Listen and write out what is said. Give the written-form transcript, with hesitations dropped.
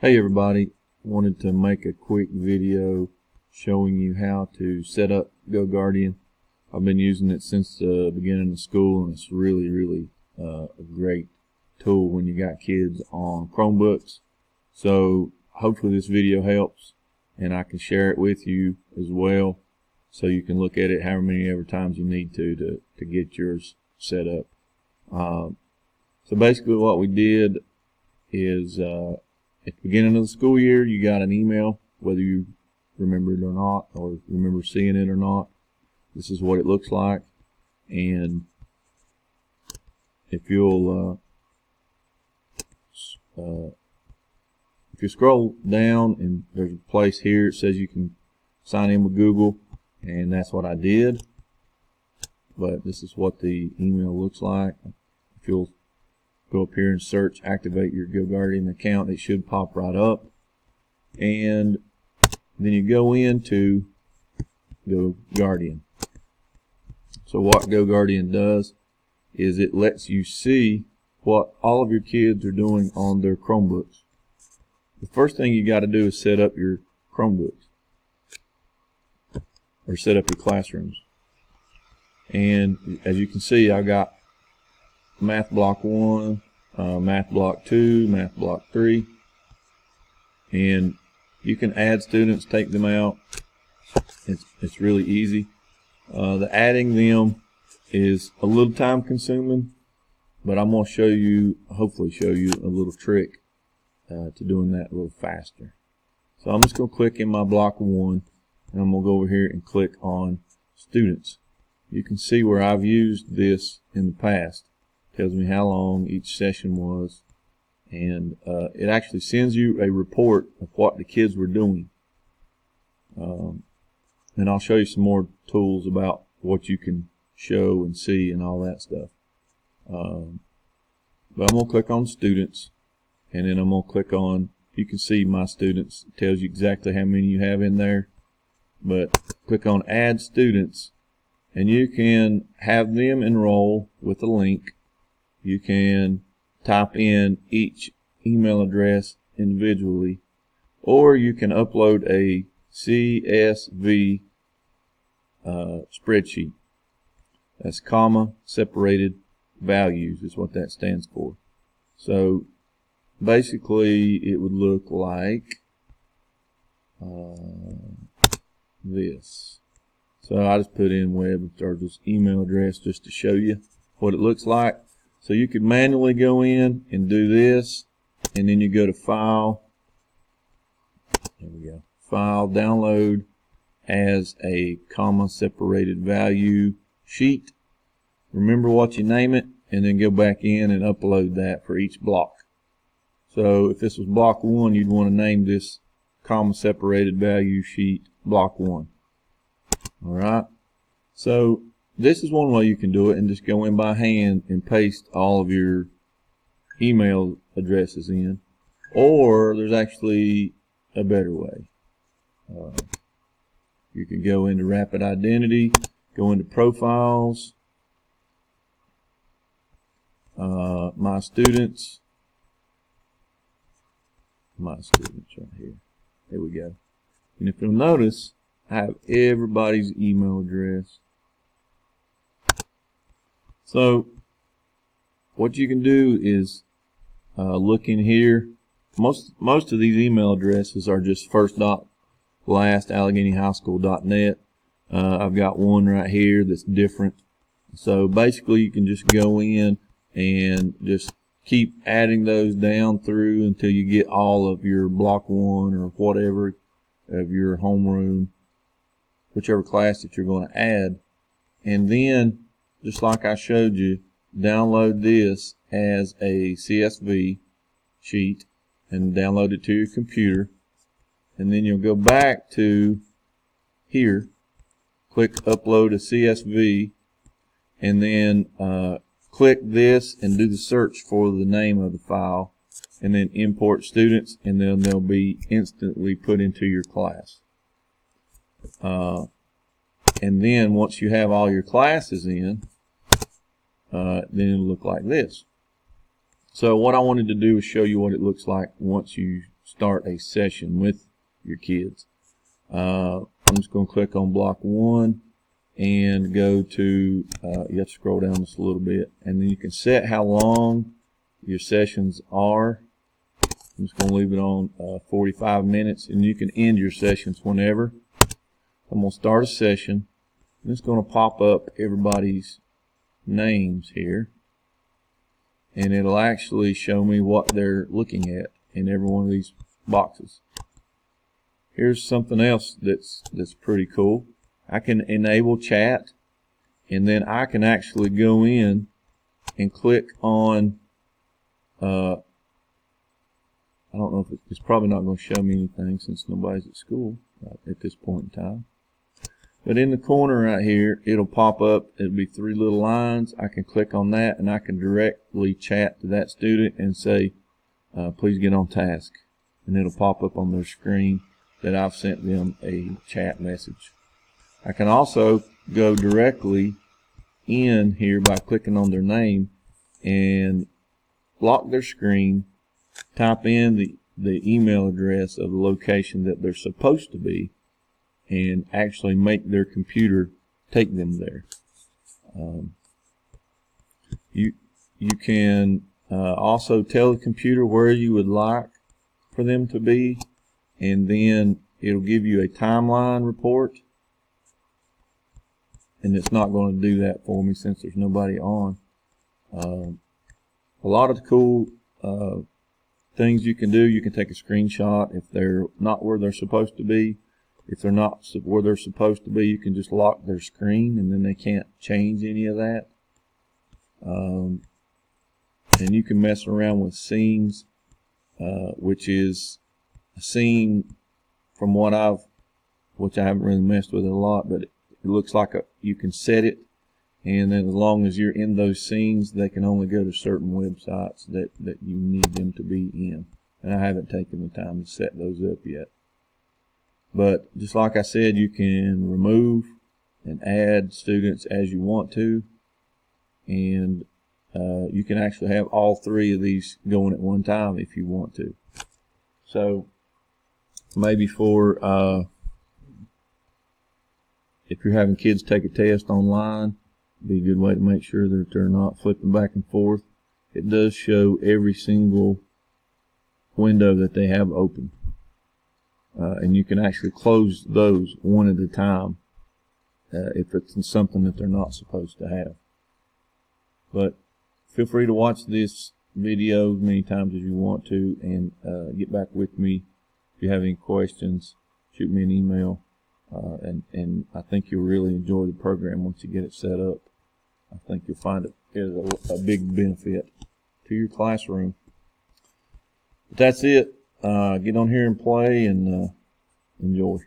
Hey everybody, wanted to make a quick video showing you how to set up GoGuardian. I've been using it since the beginning of school, and it's really a great tool when you got kids on Chromebooks. So hopefully this video helps, and I can share it with you as well so you can look at it however many times you need to get yours set up. So basically what we did is at the beginning of the school year, you got an email, whether you remember it or not, or remember seeing it or not. This is what it looks like. And if you'll if you scroll down, and there's a place here, it says you can sign in with Google, and that's what I did. But this is what the email looks like. If you'll go up here and search activate your GoGuardian account, it should pop right up, and then you go into GoGuardian. So what GoGuardian does is it lets you see what all of your kids are doing on their Chromebooks. The first thing you got to do is set up your Chromebooks, or set up your classrooms. And as you can see, I got Math Block 1, Math Block 2, Math Block 3, and you can add students, take them out. It's really easy. The adding them is a little time consuming, but I'm going to show you, hopefully show you a little trick to doing that a little faster. So I'm just going to click in my block 1, and I'm going to go over here and click on students. You can see where I've used this in the past. Tells me how long each session was, and it actually sends you a report of what the kids were doing. And I'll show you some more tools about what you can show and see and all that stuff. But I'm going to click on students, and then I'm going to click on, you can see my students. It tells you exactly how many you have in there. But click on add students, and you can have them enroll with a link. You can type in each email address individually, or you can upload a CSV spreadsheet. That's comma separated values is what that stands for. So basically it would look like this. So I just put in web or just email address just to show you what it looks like. So you could manually go in and do this, and then you go to File. There we go. File, Download as a comma separated value sheet. Remember what you name it, and then go back in and upload that for each block. So if this was block 1, you'd want to name this comma separated value sheet block 1. Alright. So this is one way you can do it, and just go in by hand and paste all of your email addresses in. Or there's actually a better way. You can go into Rapid Identity, go into Profiles, My Students right here. There we go. And if you'll notice, I have everybody's email address. So what you can do is look in here. Most of these email addresses are just first.last@AlleghenyHighSchool.net. I've got one right here that's different. So basically you can just go in and just keep adding those down through until you get all of your block 1 or whatever of your homeroom, whichever class that you're going to add. And then, just like I showed you, download this as a CSV sheet and download it to your computer. And then you'll go back to here, click Upload a CSV, and then click this and do the search for the name of the file, and then import students, and then they'll be instantly put into your class. And then once you have all your classes in, then it'll look like this. So what I wanted to do is show you what it looks like once you start a session with your kids. I'm just going to click on block 1 and go to, you have to scroll down just a little bit, and then you can set how long your sessions are. I'm just going to leave it on 45 minutes, and you can end your sessions whenever. I'm going to start a session, and it's going to pop up everybody's names here, and it'll actually show me what they're looking at in every one of these boxes. Here's something else that's pretty cool. I can enable chat, and then I can actually go in and click on I don't know if it's probably not going to show me anything since nobody's at school at this point in time. But in the corner right here, it'll pop up. It'll be 3 little lines. I can click on that, and I can directly chat to that student and say, please get on task. And it'll pop up on their screen that I've sent them a chat message. I can also go directly in here by clicking on their name and lock their screen, type in the email address of the location that they're supposed to be, and actually make their computer take them there. You can also tell the computer where you would like for them to be, and then it'll give you a timeline report. And it's not going to do that for me since there's nobody on. A lot of the cool things you can do, you can take a screenshot if they're not where they're supposed to be. If they're not where they're supposed to be, you can just lock their screen, and then they can't change any of that. And you can mess around with scenes, which is a scene from which I haven't really messed with it a lot, but it looks like you can set it, and then as long as you're in those scenes, they can only go to certain websites that you need them to be in. And I haven't taken the time to set those up yet. But just like I said, you can remove and add students as you want to, and you can actually have all 3 of these going at one time if you want to. So maybe for if you're having kids take a test online, it'd be a good way to make sure that they're not flipping back and forth. It does show every single window that they have open. And you can actually close those one at a time if it's something that they're not supposed to have. But feel free to watch this video as many times as you want to, and get back with me if you have any questions. Shoot me an email. And I think you'll really enjoy the program once you get it set up. I think you'll find it is a big benefit to your classroom. But that's it. Get on here and play and enjoy.